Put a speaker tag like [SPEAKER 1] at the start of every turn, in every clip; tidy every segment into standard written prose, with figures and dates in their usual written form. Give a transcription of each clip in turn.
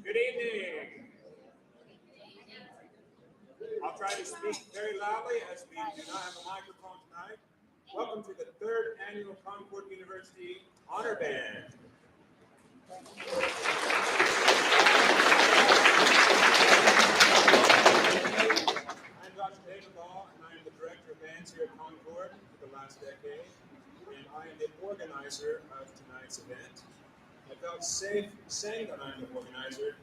[SPEAKER 1] Good evening. I'll try to speak very loudly as we do not have a microphone tonight. Welcome to the third annual Concord University Honor Band. I'm Dr. David Law, and I am the Director of Bands here at Concord for the last decade, and I am the organizer of tonight's event. I felt safe saying that I'm the organizer.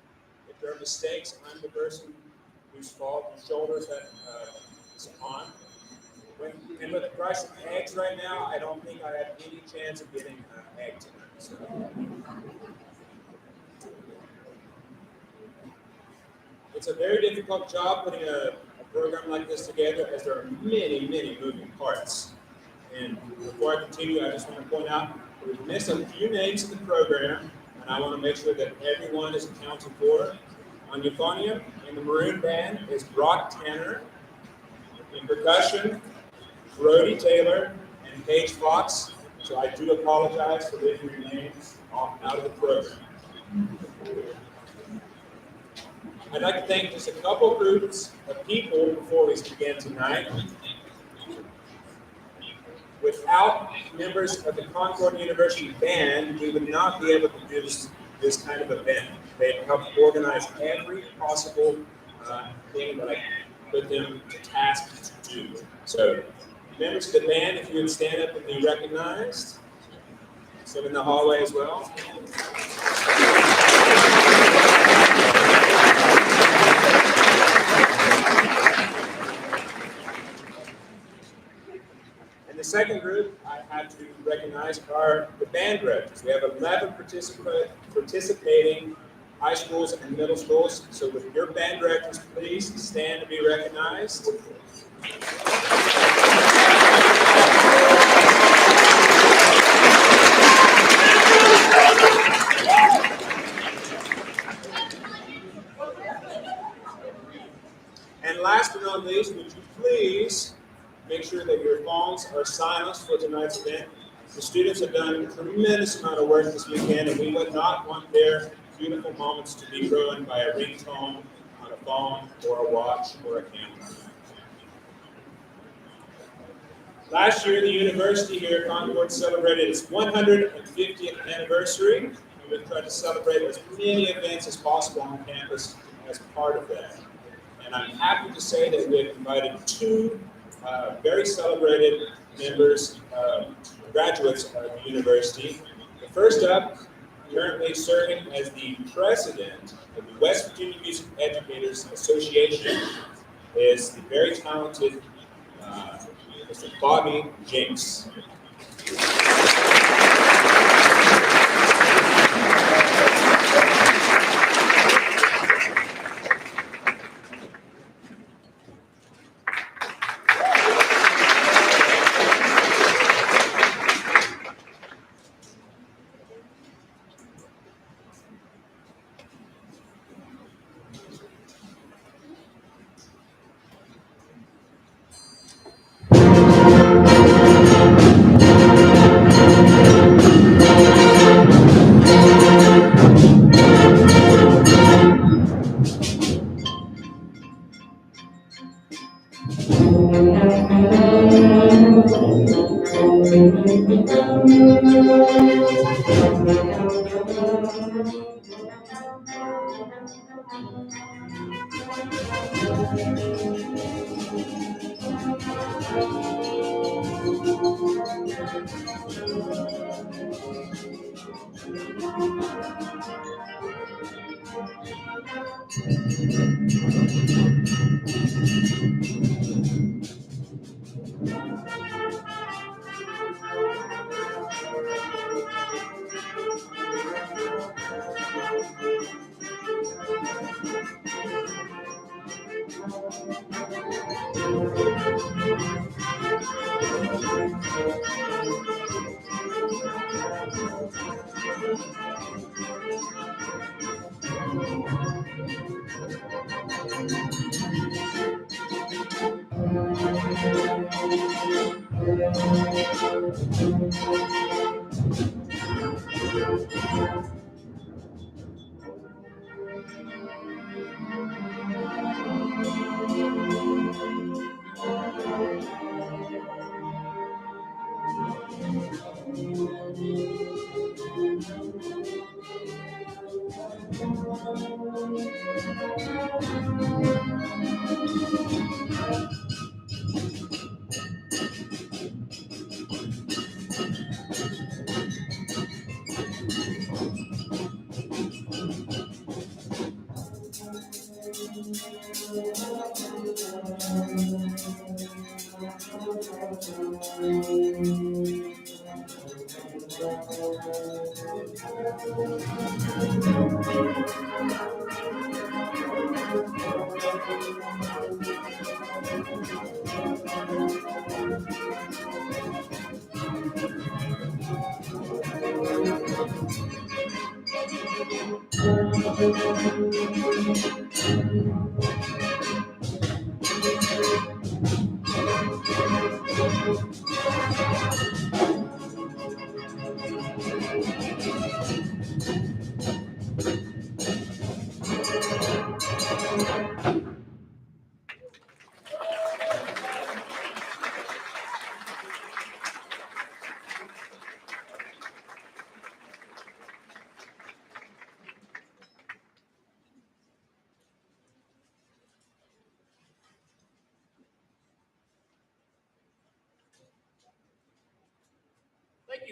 [SPEAKER 1] If there are mistakes, I'm the person whose shoulders that is on. And with the price of eggs right now, I don't think I have any chance of getting an egg tonight. So. It's a very difficult job putting a program like this together, as there are many, many moving parts. And before I continue, I just want to point out we've missed a few names in the program, and I want to make sure that everyone is accounted for. On euphonium in the maroon band is Brock Tanner. In percussion, Brody Taylor and Paige Fox. So I do apologize for leaving your names out of the program. I'd like to thank just a couple groups of people before we begin tonight. Without members of the Concord University Band, we would not be able to do this kind of event. They helped organize every possible thing that I put them to task to do. So, members of the band, if you would stand up and be recognized. Some in the hallway as well. The second group I have to recognize are the band directors. We have 11 participating high schools and middle schools. So with your band directors, please stand to be recognized. And last but not least, would you please make sure that your phones are silenced for tonight's event. The students have done a tremendous amount of work this weekend, and we would not want their beautiful moments to be ruined by a ringtone on a phone or a watch or a camera. Last year, the university here at Concord celebrated its 150th anniversary. We tried to celebrate as many events as possible on campus as part of that. And I'm happy to say that we have invited two very celebrated members, graduates of the university. The first up, currently serving as the president of the West Virginia Music Educators Association, is the very talented Mr. Bobby Jinks.
[SPEAKER 2] Thank you.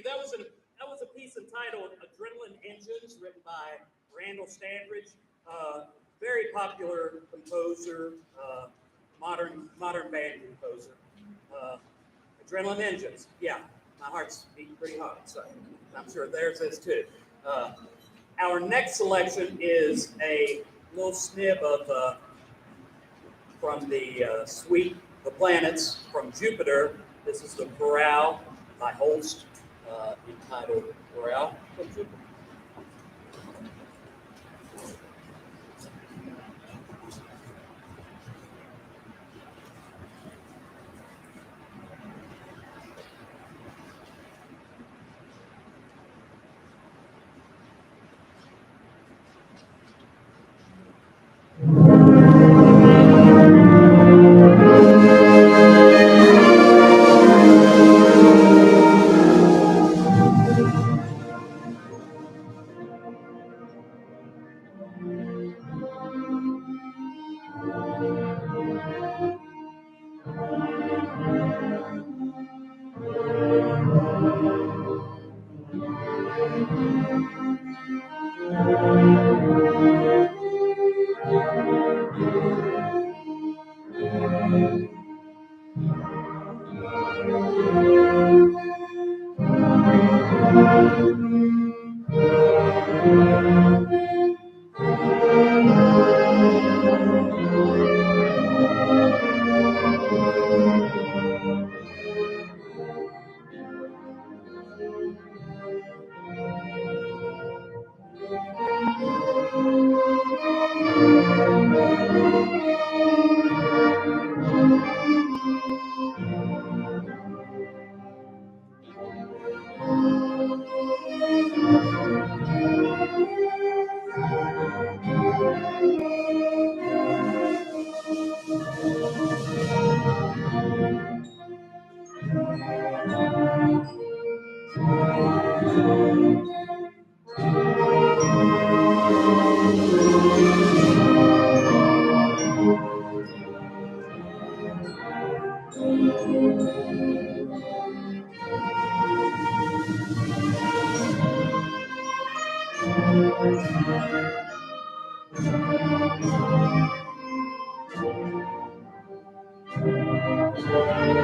[SPEAKER 2] That was a piece entitled "Adrenaline Engines," written by Randall Standridge, very popular composer, modern band composer. Adrenaline Engines. Yeah, my heart's beating pretty hard, so I'm sure theirs is too. Our next selection is a little snip of from the suite "The Planets" from Jupiter. This is the Chorale by Holst, entitled Chorale from Jupiter.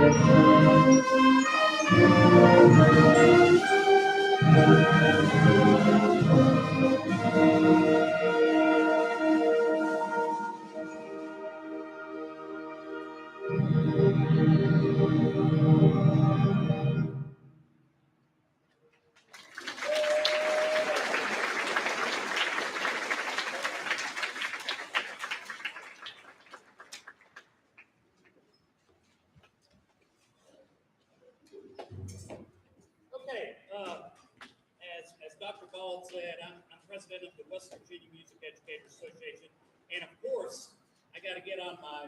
[SPEAKER 2] Okay, as Dr. Bald said, I'm president of the West Virginia Music Educators Association, and of course, I got to get on my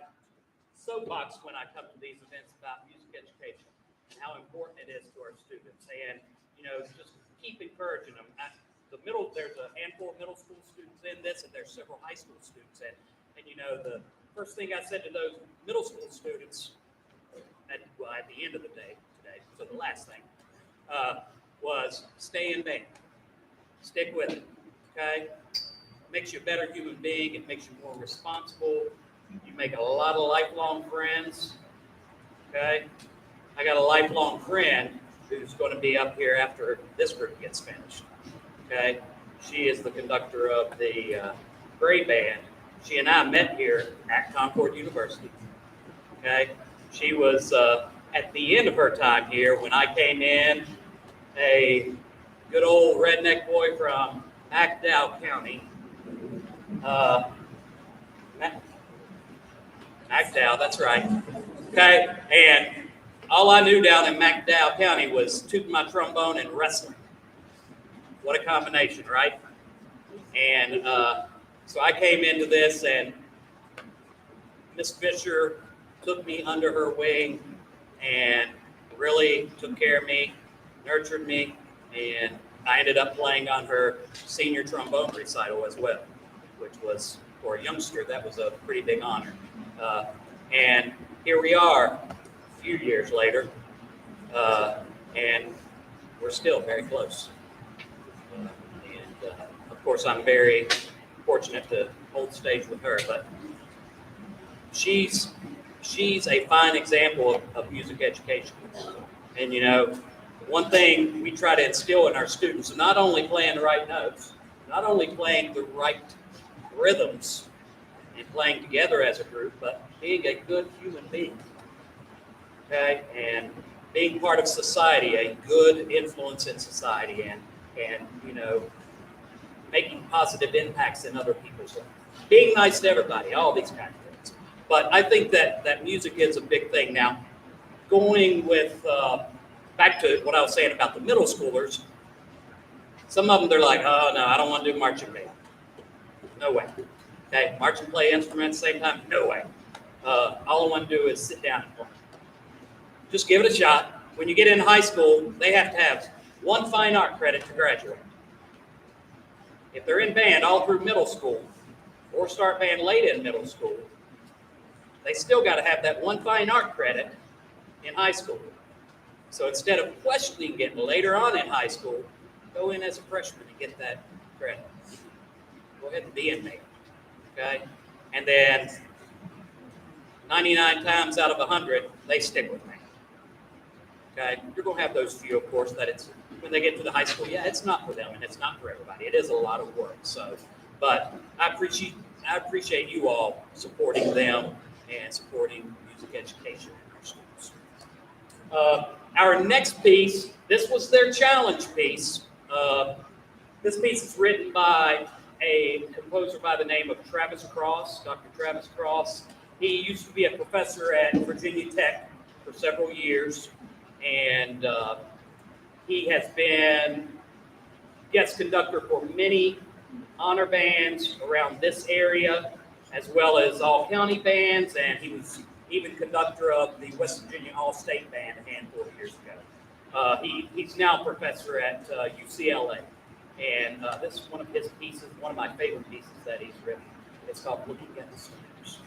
[SPEAKER 2] soapbox when I come to these events about music education and how important it is to our students, and just keep encouraging them. There's a handful of middle school students in this, and there's several high school students in. And the first thing I said to those middle school students at the end of the day today, so the last thing. Was stay in band. Stick with it, okay? It makes you a better human being. It makes you more responsible. You make a lot of lifelong friends, okay? I got a lifelong friend who's going to be up here after this group gets finished, okay? She is the conductor of the Gray Band. She and I met here at Concord University, okay? She was at the end of her time here when I came in, a good old redneck boy from McDowell County. McDowell, that's right. Okay, and all I knew down in McDowell County was tooting my trombone and wrestling. What a combination, right? And so I came into this, and Miss Fisher took me under her wing and really took care of me, nurtured me, and I ended up playing on her senior trombone recital as well, which was, for a youngster, that was a pretty big honor. And here we are a few years later, and we're still very close. Of course, I'm very fortunate to hold stage with her, but she's a fine example of music education. And one thing we try to instill in our students, not only playing the right notes, not only playing the right rhythms and playing together as a group, but being a good human being, okay? And being part of society, a good influence in society, and making positive impacts in other people's lives. Being nice to everybody, all these kinds of things. But I think that music is a big thing. Now, going with back to what I was saying about the middle schoolers, some of them, they're like, oh, no, I don't want to do marching band. No way. Okay, march and play instruments same time? No way. All I want to do is sit down and play. Just give it a shot. When you get in high school, they have to have one fine art credit to graduate. If they're in band all through middle school, or start band late in middle school, they still got to have that one fine art credit in high school. So instead of questioning it later on in high school, go in as a freshman and get that credit. Go ahead and be in there, okay? And then 99 times out of 100, they stick with me, okay? You're going to have those few, of course, that it's, when they get to the high school, yeah, it's not for them and it's not for everybody. It is a lot of work, so, but I appreciate you all supporting them and supporting music education in our schools. Our next piece, this was their challenge piece. This piece is written by a composer by the name of Travis Cross, Dr. Travis Cross. He used to be a professor at Virginia Tech for several years, and he has been guest conductor for many honor bands around this area, as well as all county bands, and he was even conductor of the West Virginia All-State Band a handful of years ago. He's now a professor at UCLA, and this is one of his pieces, one of my favorite pieces that he's written. It's called Looking at the Stars.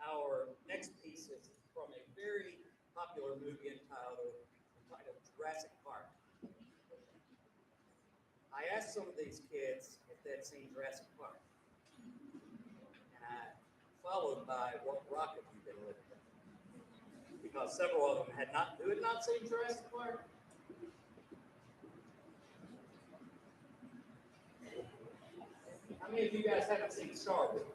[SPEAKER 2] Our next piece is from a very popular movie entitled Jurassic Park. I asked some of these kids if they'd seen Jurassic Park, and I followed by what rock have you been living in? Because several of them had not seen Jurassic Park. How many of you guys haven't seen Star Wars?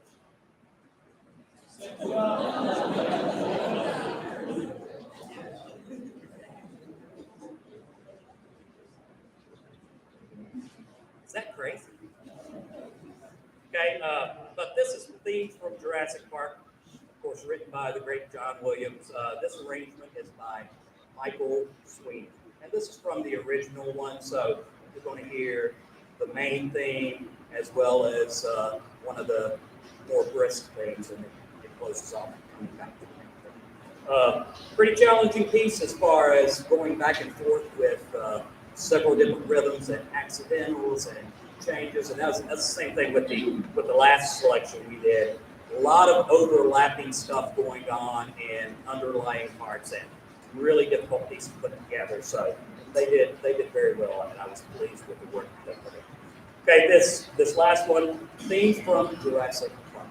[SPEAKER 2] Is that crazy? Okay, but this is themes from Jurassic Park, of course, written by the great John Williams. This arrangement is by Michael Sweeney, and this is from the original one. So you're going to hear the main theme as well as one of the more brisk themes, and it closes off coming back to the main theme. Pretty challenging piece as far as going back and forth with several different rhythms and accidentals and changes, and that's the same thing with the last selection we did. A lot of overlapping stuff going on in underlying parts, and really difficult piece to put together. So they did very well, and I was pleased with the work that they put in. Okay, this last one, themes from Jurassic Park.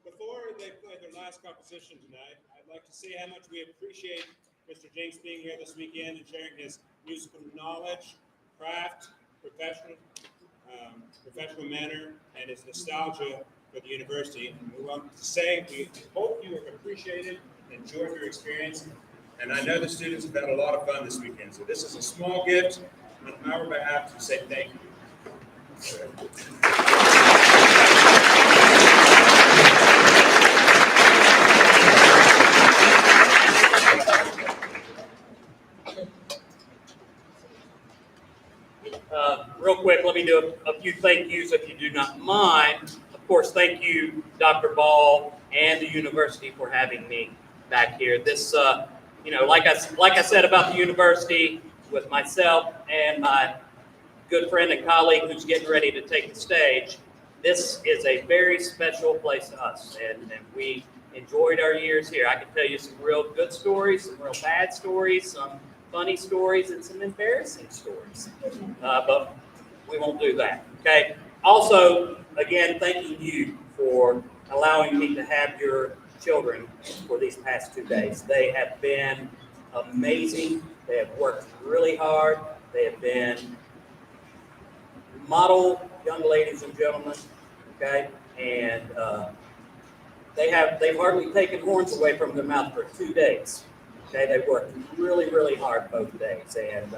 [SPEAKER 1] Before they play their last composition tonight, I'd like to say how much we appreciate Mr. Jinks being here this weekend and sharing his musical knowledge, craft, professional manner, and his nostalgia for the university. And we want to say we hope you have appreciated and enjoyed your experience. And I know the students have had a lot of fun this weekend. So this is a small gift on our behalf to say thank you.
[SPEAKER 2] Real quick, let me do a few thank yous if you do not mind. Of course, thank you, Dr. Ball and the university for having me back here. This, like I said about the university, with myself and my good friend and colleague who's getting ready to take the stage, this is a very special place to us, and we enjoyed our years here. I can tell you some real good stories, some real bad stories, some funny stories, and some embarrassing stories. But we won't do that, okay? Also, again, thanking you for allowing me to have your children for these past 2 days. They have been amazing. They have worked really hard. They have been model young ladies and gentlemen, okay? And they've hardly taken horns away from their mouth for 2 days. Okay, they worked really, really hard both days, and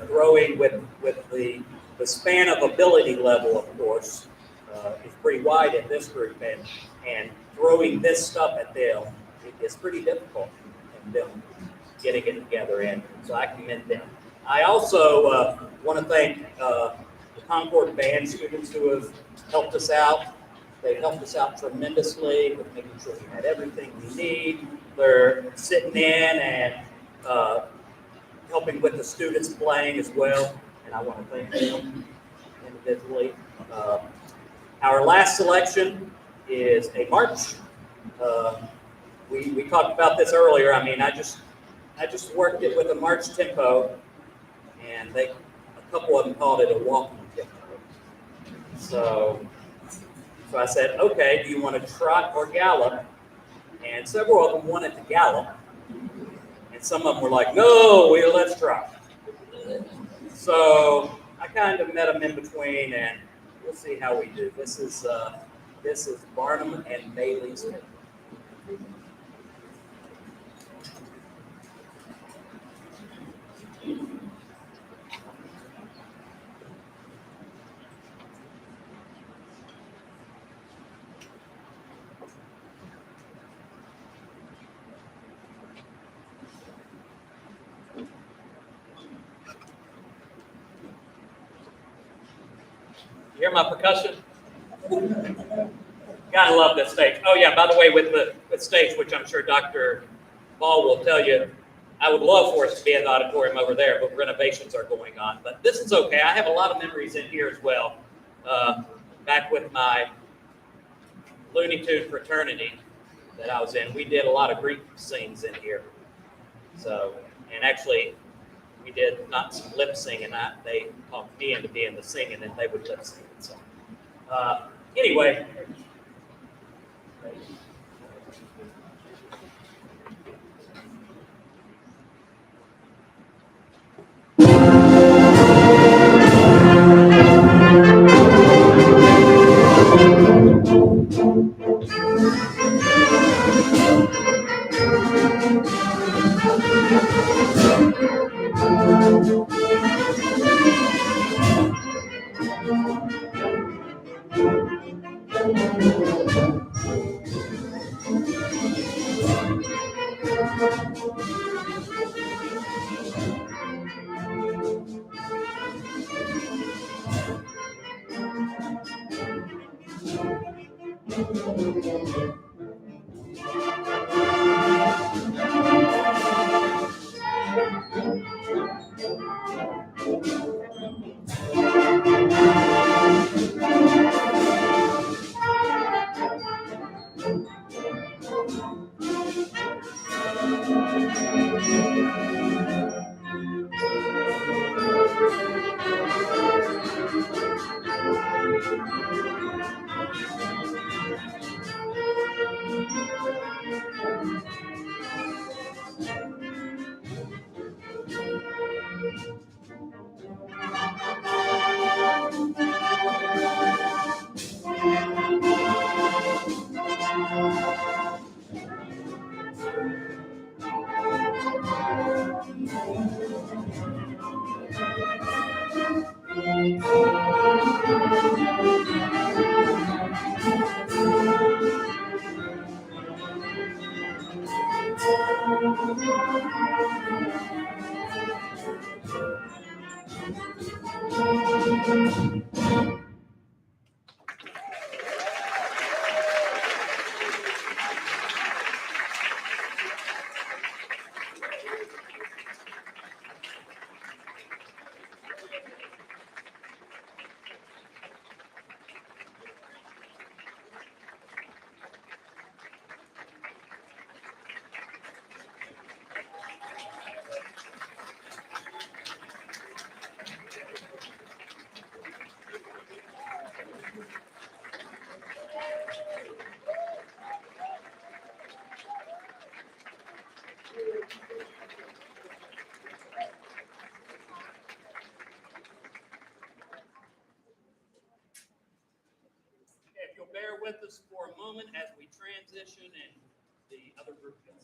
[SPEAKER 2] growing with the span of ability level, of course, is pretty wide in this group, and throwing this stuff at them is pretty difficult, and them getting it together. And so I commend them. I also want to thank the Concord band students who have helped us out. They've helped us out tremendously with making sure we had everything we need. They're sitting in and helping with the students playing as well, and I want to thank them individually. Our last selection is a march. We talked about this earlier. I mean, I just worked it with a march tempo, and a couple of them called it a walking tempo. So I said, okay, do you want to trot or gallop? And several of them wanted to gallop. And some of them were like, no, let's trot. So I kind of met them in between, and we'll see how we do. This is Barnum and Bailey's. You hear my percussion? Gotta love this stage. Oh yeah, by the way, with the stage, which I'm sure Dr. Ball will tell you, I would love for us to be in the auditorium over there, but renovations are going on. But this is okay. I have a lot of memories in here as well. Back with my Looney Tune fraternity that I was in, we did a lot of Greek scenes in here. So, and actually, we did not some lip singing. They talked me into being the singing, and they would lip sing. So, anyway. If you'll bear with us for a moment as we transition and the other group goes.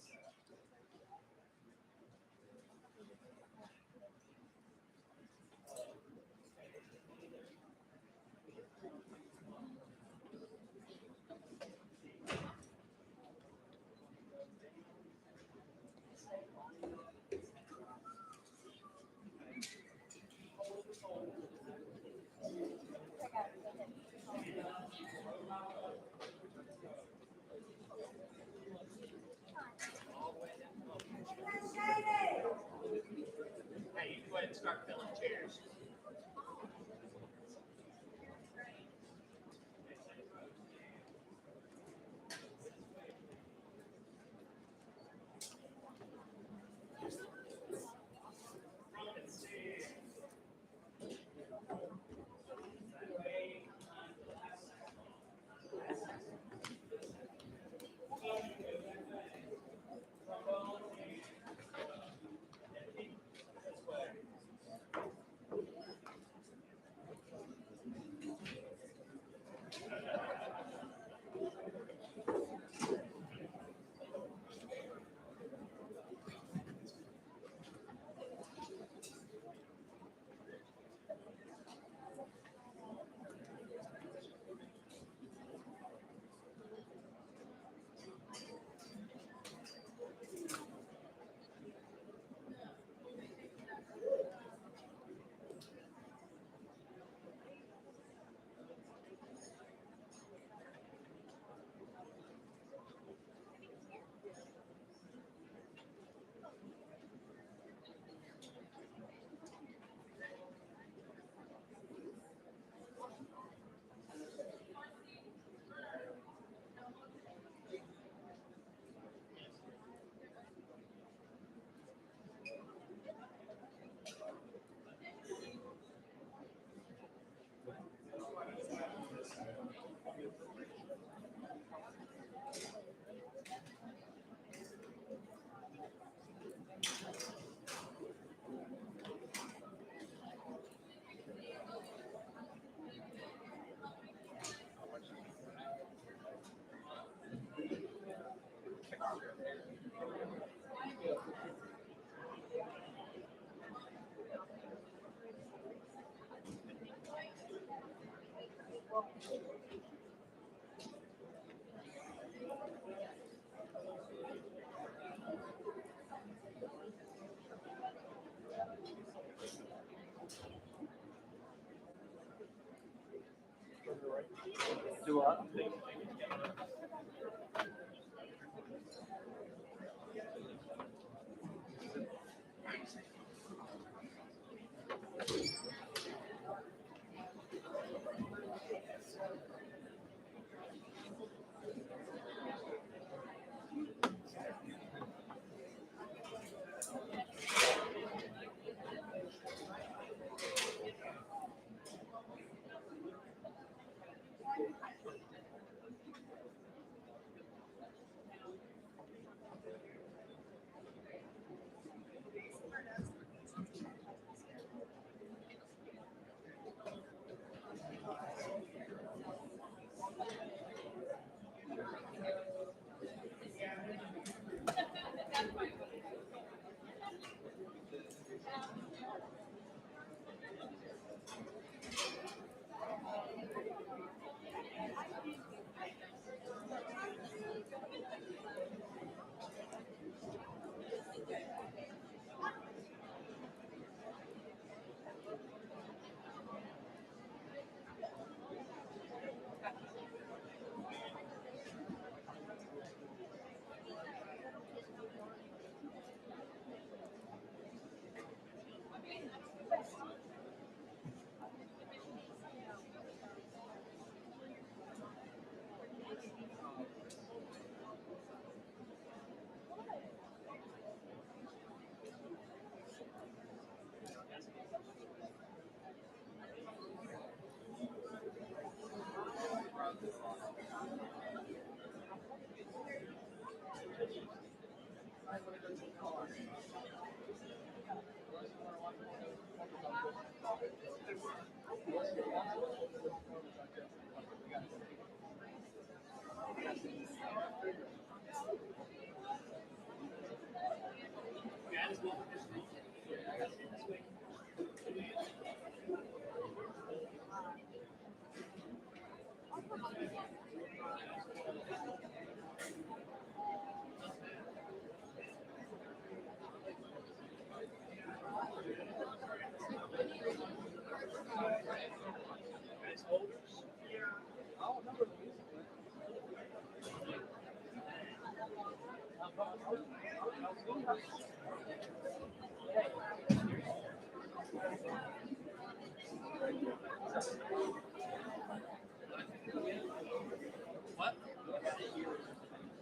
[SPEAKER 2] What?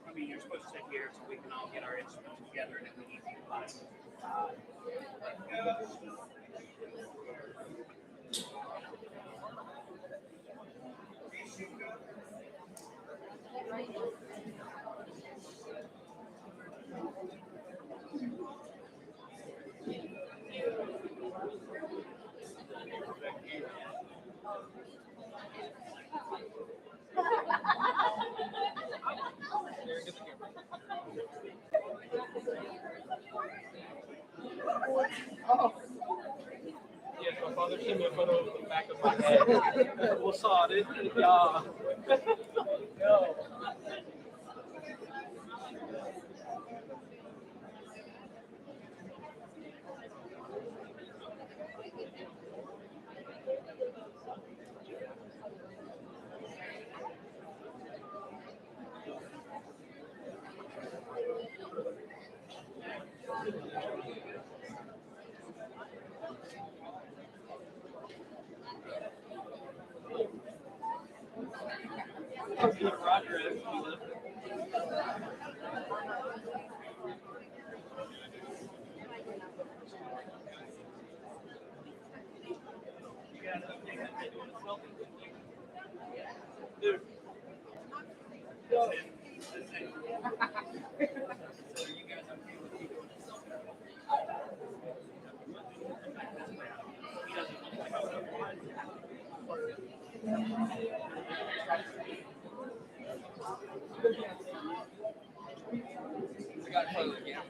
[SPEAKER 2] I mean, you're supposed to sit here so we can all get our instruments together and it would be easy to find.
[SPEAKER 3] Yes, my father sent me a photo of the back of my head. We'll saw it. Yeah. No. Roger. Dude. I got to play again.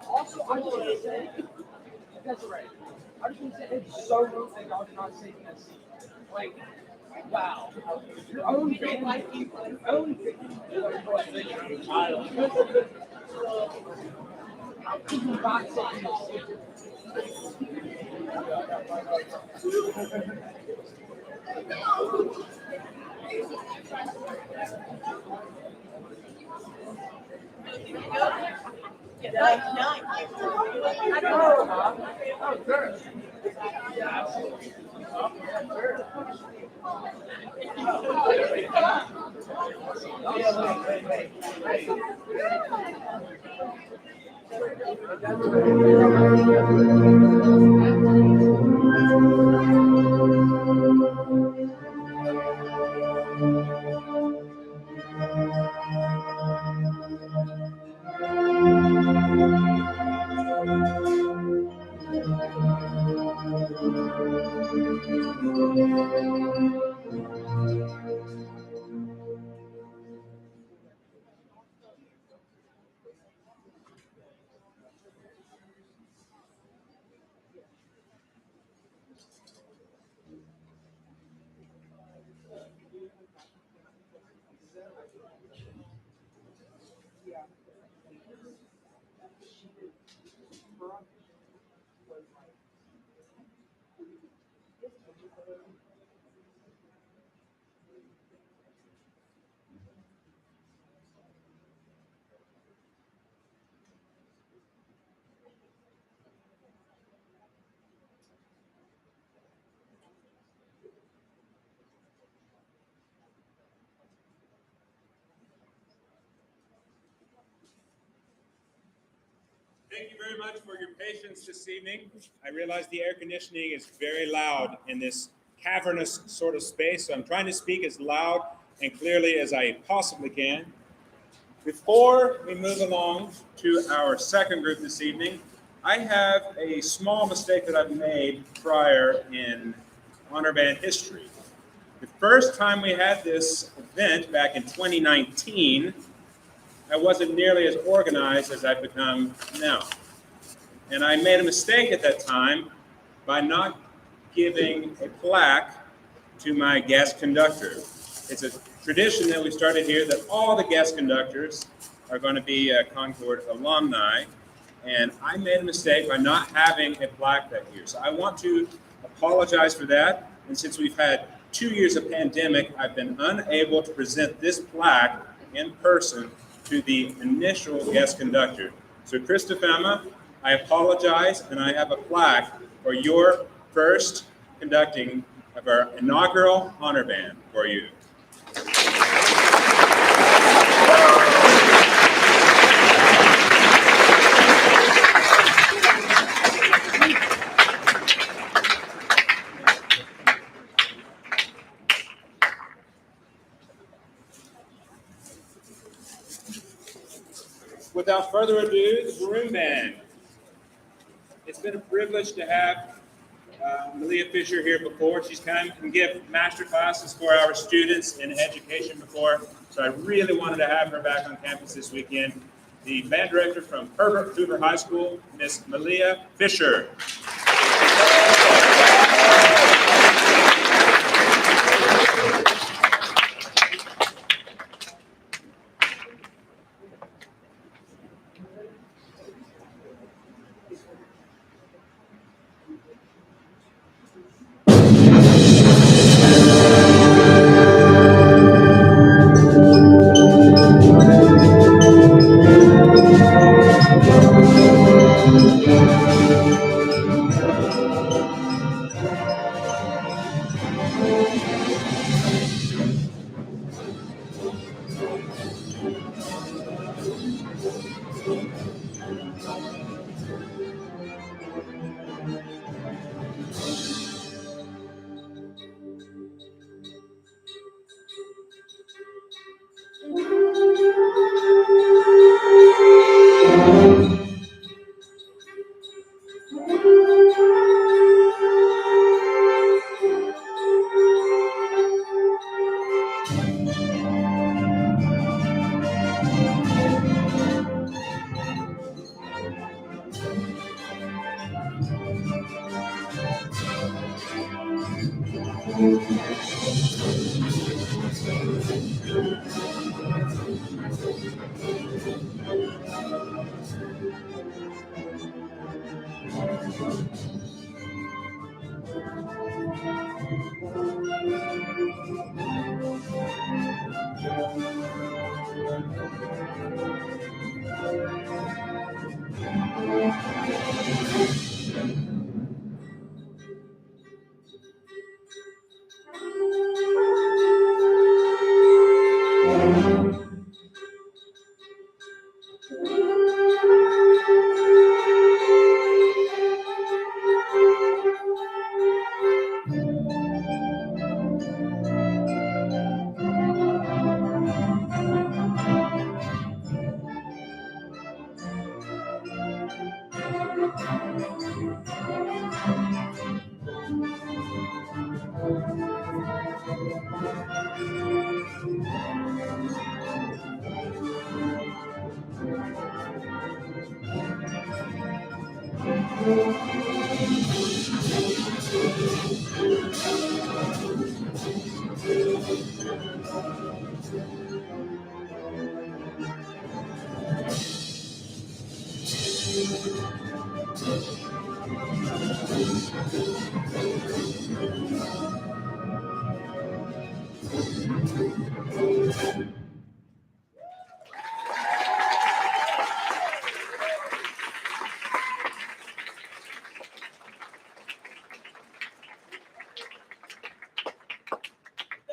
[SPEAKER 3] Also, I just want to say, that's right. I just want to say it's so rude that y'all did not save that seat. Like, wow. Your own family, your own family. How could you not save that seat? Oh, sure. Yeah, absolutely.
[SPEAKER 1] Thank you very much for your patience this evening. I realize the air conditioning is very loud in this cavernous sort of space, so I'm trying to speak as loud and clearly as I possibly can. Before we move along to our second group this evening, I have a small mistake that I've made prior in honor band history. The first time we had this event back in 2019, I wasn't nearly as organized as I've become now. And I made a mistake at that time by not giving a plaque to my guest conductor. It's a tradition that we started here that all the guest conductors are going to be Concord alumni. And I made a mistake by not having a plaque that year. So I want to apologize for that. And since we've had 2 years of pandemic, I've been unable to present this plaque in person to the initial guest conductor. So Christopher, I apologize, and I have a plaque for your first conducting of our inaugural honor band for you. Without further ado, the Ballroom Band. It's been a privilege to have Malia Fisher here before. She's come and give master classes for our students in education before, so I really wanted to have her back on campus this weekend. The band director from Herbert Hoover High School, Miss Malia Fisher.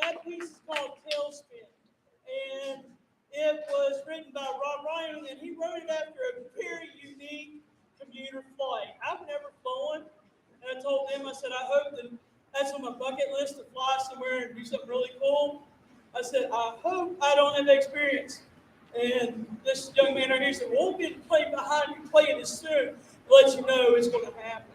[SPEAKER 4] That piece is called Tailspin, and it was written by Rob Ryan, and he wrote it after a very unique commuter flight. I've never flown, and I told them, I said, I hope that that's on my bucket list to fly somewhere and do something really cool. I said, I hope I don't have that experience. And this young man right here said, we'll get played behind you playing this soon to let you know it's going to happen.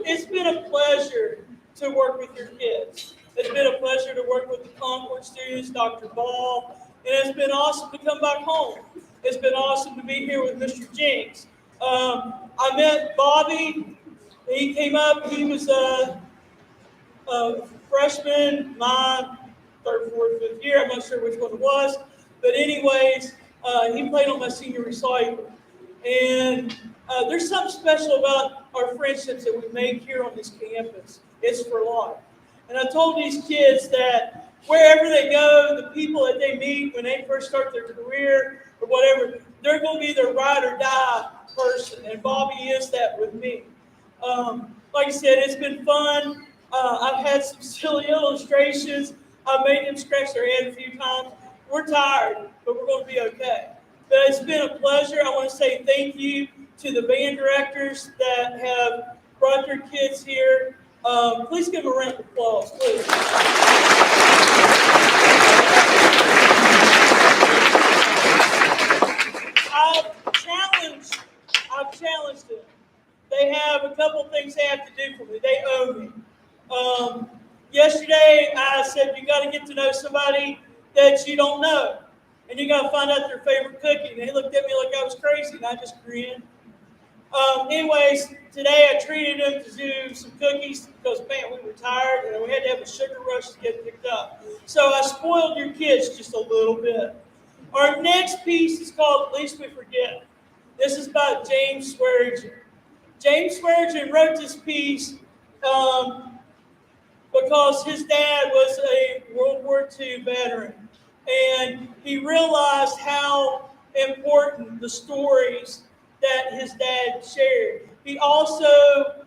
[SPEAKER 4] It's been a pleasure to work with your kids. It's been a pleasure to work with the Concord students, Dr. Ball, and it's been awesome to come back home. It's been awesome to be here with Mr. Jenks. I met Bobby. He came up. He was freshman, my third, fourth, fifth year. I'm not sure which one it was. But anyways, he played on my senior recital. And there's something special about our friendships that we make here on this campus. It's for life. And I told these kids that wherever they go, the people that they meet when they first start their career or whatever, they're going to be their ride or die person. And Bobby is that with me. Like I said, it's been fun. I've had some silly illustrations. I've made them scratch their head a few times. We're tired, but we're going to be okay. But it's been a pleasure. I want to say thank you to the band directors that have brought their kids here. Please give them a round of applause, please. I've challenged them. They have a couple things they have to do for me. They owe me. Yesterday, I said, you got to get to know somebody that you don't know. And you got to find out their favorite cookie. And they looked at me like I was crazy, and I just grinned. Anyways, today I treated them to do some cookies because, man, we were tired, and we had to have a sugar rush to get picked up. So I spoiled your kids just a little bit. Our next piece is called At Least We Forget. This is by James Swearingen. James Swearingen wrote this piece because his dad was a World War II veteran. And he realized how important the stories that his dad shared. He also,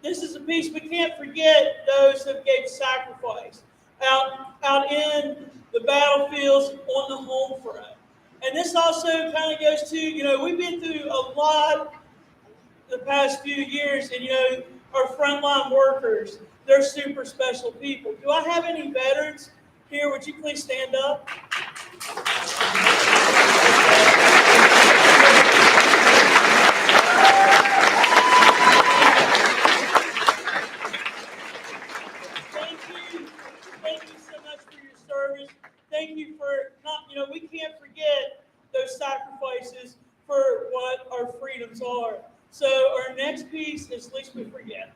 [SPEAKER 4] this is a piece, we can't forget those who gave sacrifice out in the battlefields on the home front. And this also kind of goes to, we've been through a lot the past few years, and, our frontline workers, they're super special people. Do I have any veterans here? Would you please stand up? Thank you so much for your service. Thank you for not, we can't forget those sacrifices for what our freedoms are. So our next piece is At Least We Forget.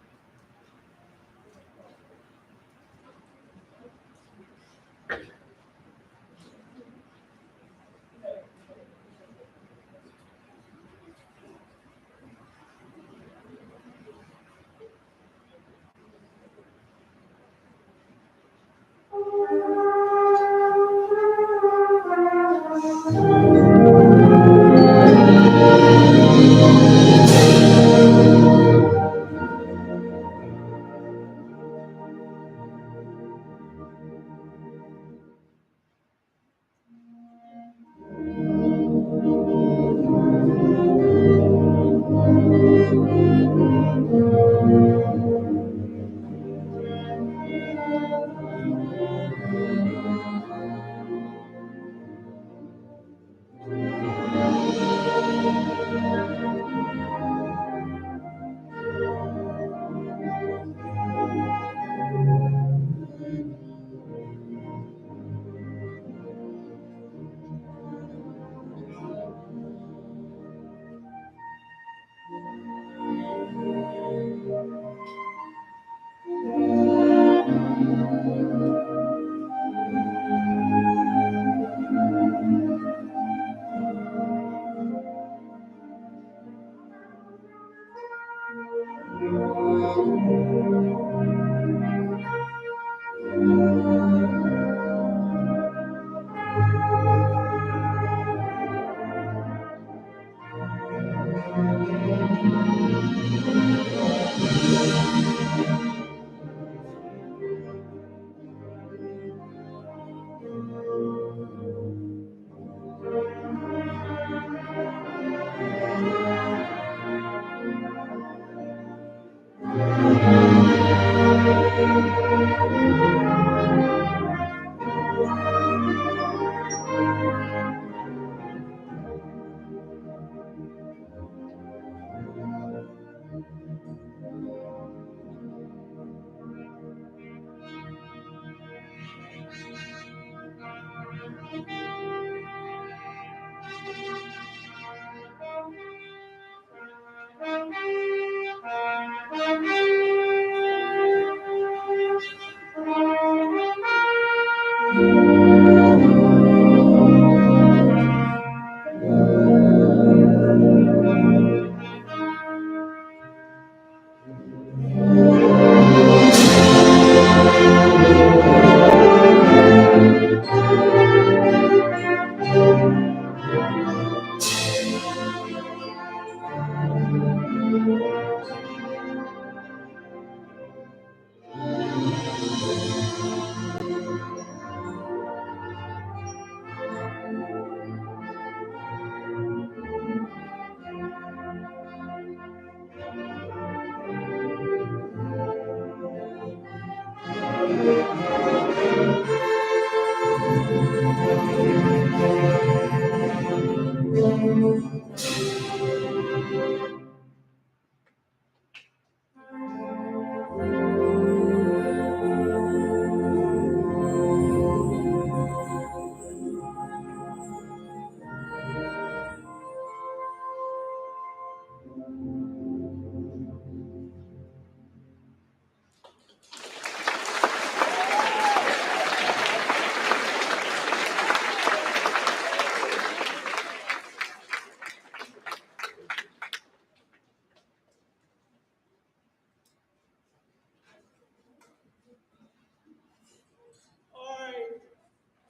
[SPEAKER 4] All right.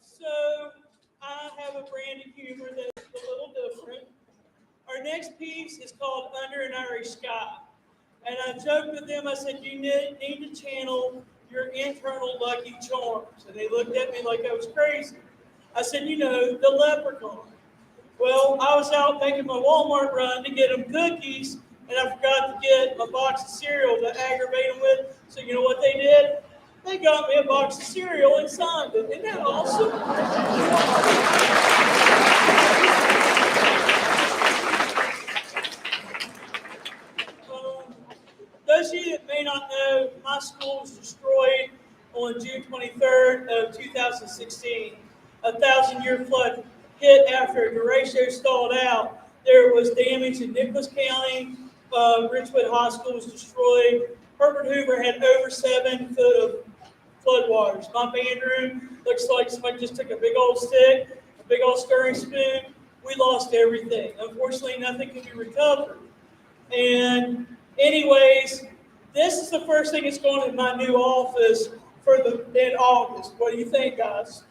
[SPEAKER 4] So I have a brand of humor that's a little different. Our next piece is called Under an Irish Sky. And I joked with them, I said, you need to channel your internal lucky charms. And they looked at me like I was crazy. I said, the leprechaun. Well, I was out making my Walmart run to get them cookies, and I forgot to get a box of cereal to aggravate them with. So you know what they did? They got me a box of cereal and signed it. Isn't that awesome? Those of you that may not know, my school was destroyed on June 23rd of 2016. A 1,000-year flood hit after a derecho stalled out. There was damage in Nicholas County. Ridgewood High School was destroyed. Herbert Hoover had over 7 foot of floodwaters. My band room looks like somebody just took a big old stick, a big old stirring spoon. We lost everything. Unfortunately, nothing can be recovered. And anyways, this is the first thing that's going in my new office in August. What do you think, guys?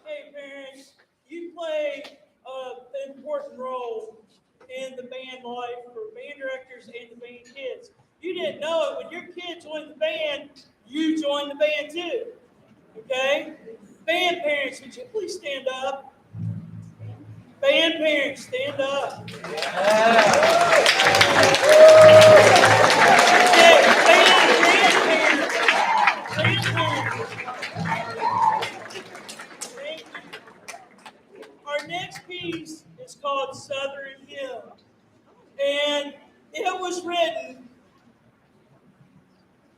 [SPEAKER 4] Hey, parents, you play an important role in the band life for band directors and the band kids. You didn't know it. When your kid joined the band, you joined the band too. Okay? Band parents, would you please stand up? Band parents, stand up. Okay, grandparents. Thank you. Our next piece is called Southern Hymn. And it was written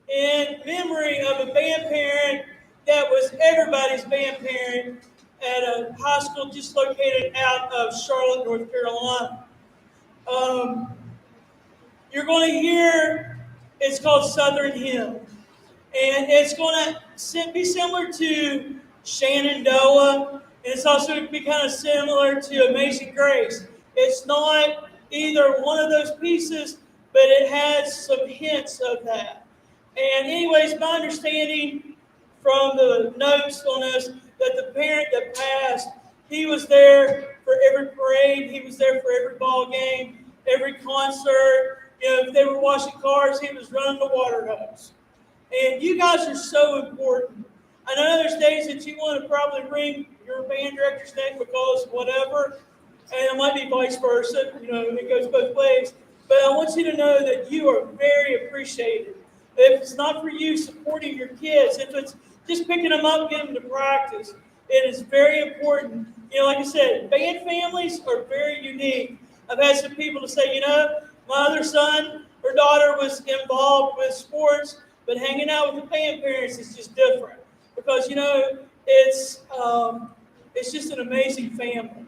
[SPEAKER 4] in memory of a band parent that was everybody's band parent at a high school just located out of Charlotte, North Carolina. You're going to hear, it's called Southern Hymn. And it's going to be similar to Shenandoah, and it's also going to be kind of similar to Amazing Grace. It's not either one of those pieces, but it has some hints of that. And anyways, my understanding from the notes on this, that the parent that passed, he was there for every parade, he was there for every ball game, every concert. You know, if they were washing cars, he was running the water hose. And you guys are so important. I know there's days that you want to probably wring your band director's neck because whatever, and it might be vice versa, you know, it goes both ways. But I want you to know that you are very appreciated. If it's not for you supporting your kids, if it's just picking them up, getting them to practice, it is very important. You know, like I said, band families are very unique. I've had some people to say, you know, my other son or daughter was involved with sports, but hanging out with the band parents is just different because, you know, it's just an amazing family.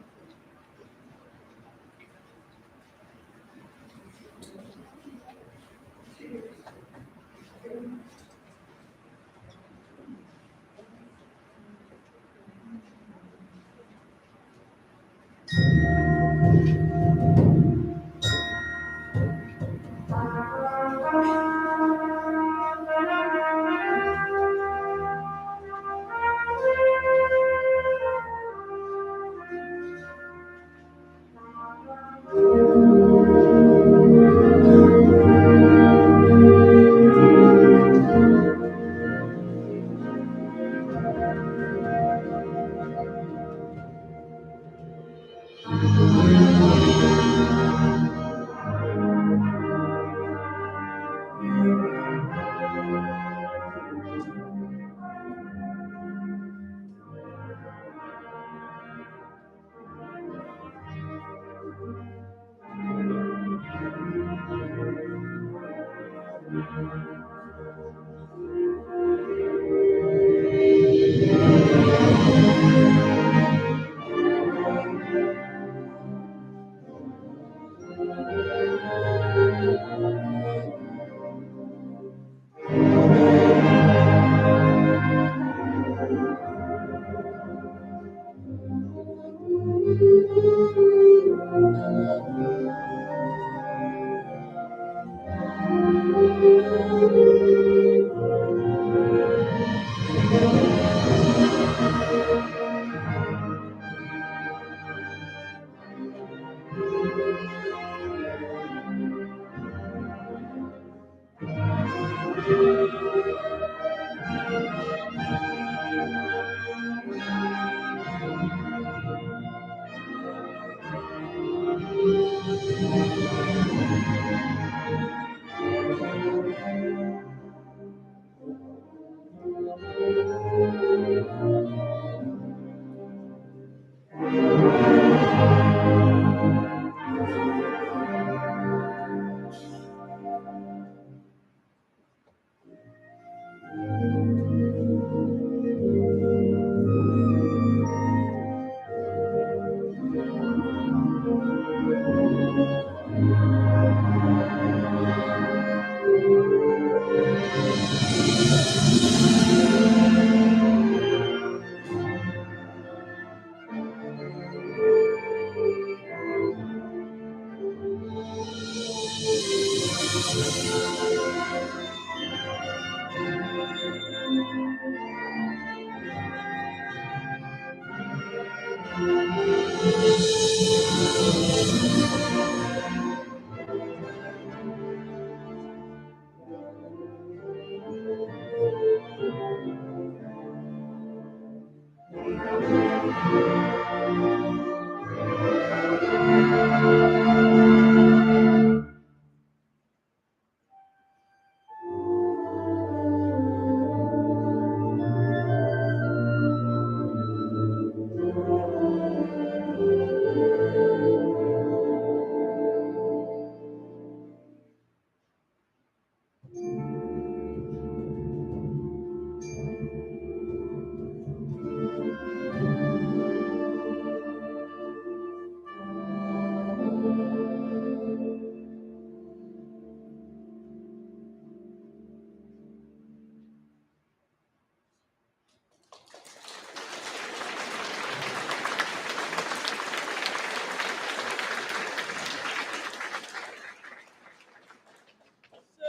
[SPEAKER 4] So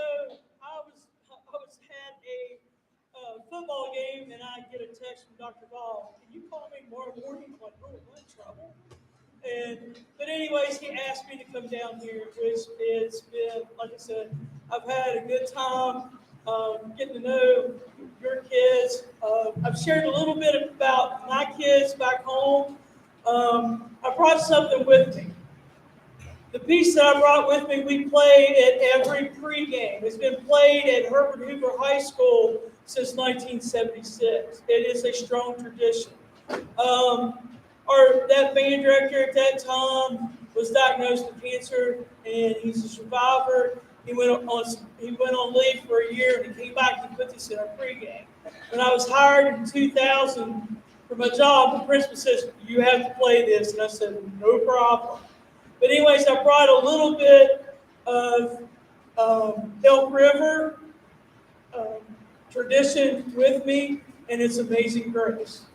[SPEAKER 4] I was had a football game, and I get a text from Dr. Ball. Can you call me tomorrow morning? I'm like, oh, I'm in trouble. But anyways, he asked me to come down here, which has been, like I said, I've had a good time getting to know your kids. I've shared a little bit about my kids back home. I brought something with me. The piece that I brought with me, we played at every pregame. It's been played at Herbert Hoover High School since 1976. It is a strong tradition. That band director at that time was diagnosed with cancer, and he's a survivor. He went on leave for a year, and he came back and put this in our pregame. When I was hired in 2000 for my job, the principal says, "You have to play this," and I said, "No problem." But anyways, I brought a little bit of Elk River tradition with me, and it's Amazing Grace.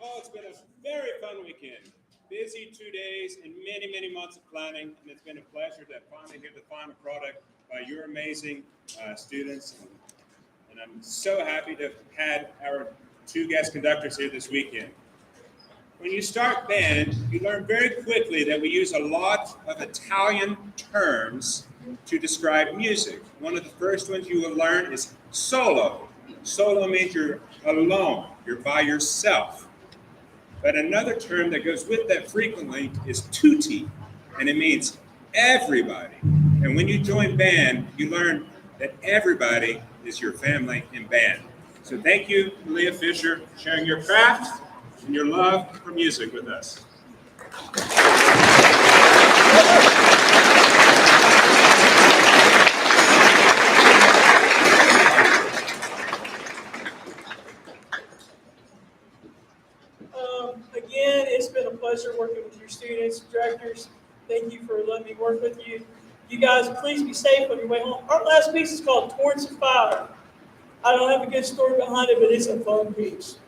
[SPEAKER 1] Oh, it's been a very fun weekend. Busy 2 days and many, many months of planning, and it's been a pleasure to finally hear the final product by your amazing students. And I'm so happy to have had our 2 guest conductors here this weekend. When you start band, you learn very quickly that we use a lot of Italian terms to describe music. One of the first ones you will learn is solo. Solo means you're alone, you're by yourself. But another term that goes with that frequently is tutti, and it means everybody. And when you join band, you learn that everybody is your family in band. So thank you, Leah Fisher, for sharing your craft and your love for music with us.
[SPEAKER 4] Again, it's been a pleasure working with your students, directors. Thank you for letting me work with you. You guys, please be safe on your way home. Our last piece is called Torrents of Fire. I don't have a good story behind it, but it's a fun piece.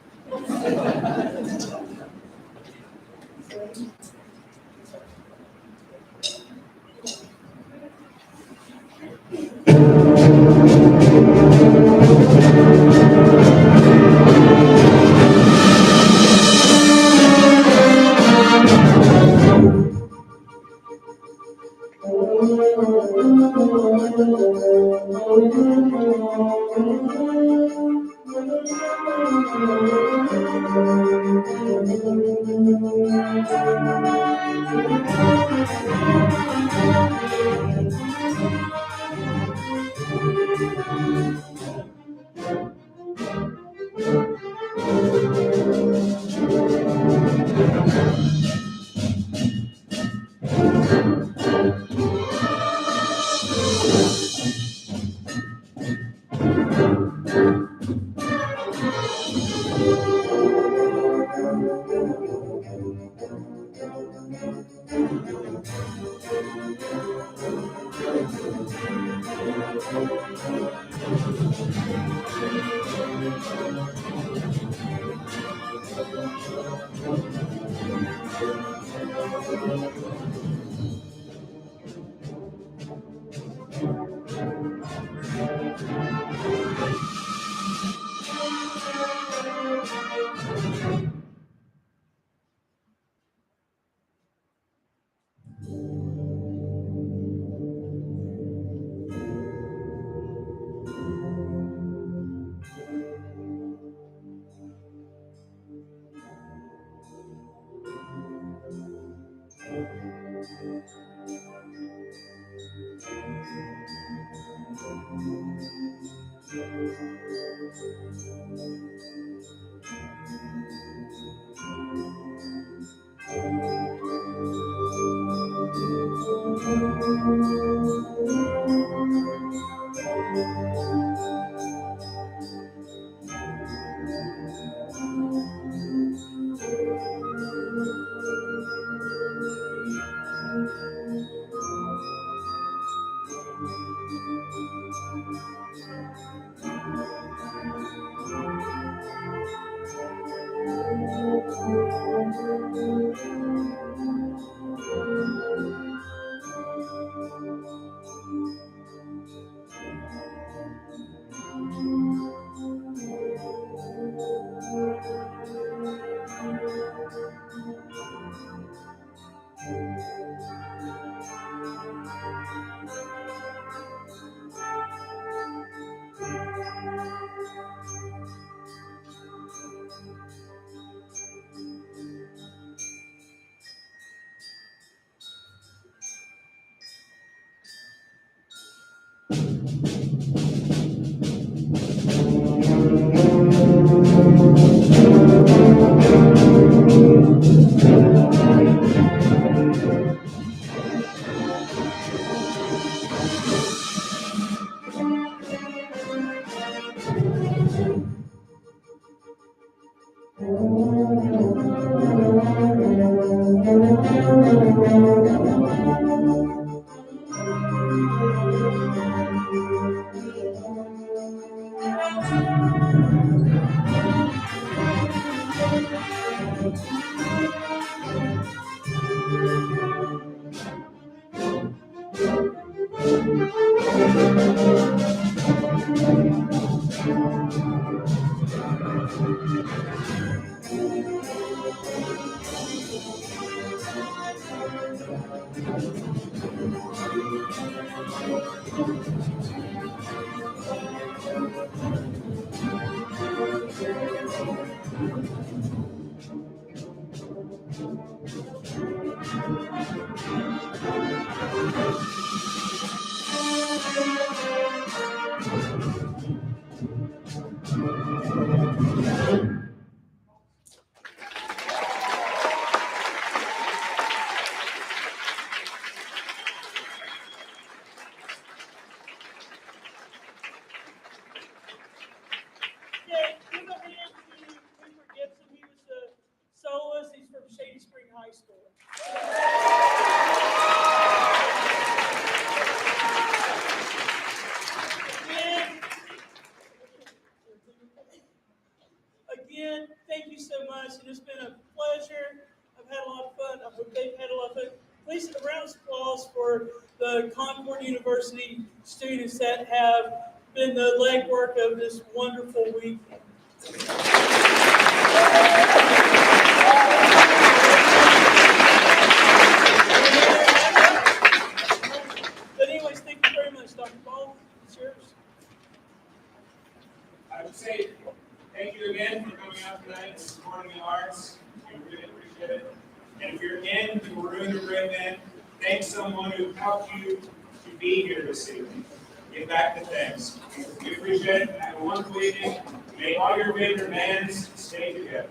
[SPEAKER 4] Okay, give a hand to Cooper Gibson. He was the soloist. He's from Shady Spring High School. Again, thank you so much. It has been a pleasure. I've had a lot of fun. I hope they've had a lot of fun. Please, a round of applause for the Concord University students that have been the legwork of this wonderful weekend. But anyways, thank you very much, Dr. Paul. It's yours.
[SPEAKER 1] I would say thank you again for coming out tonight and supporting the arts. We really appreciate it. And if you're in the maroon or red band, thank someone who helped you to be here this evening. Get back to thanks. We appreciate it. Have a wonderful evening. May all your favorite bands stay together.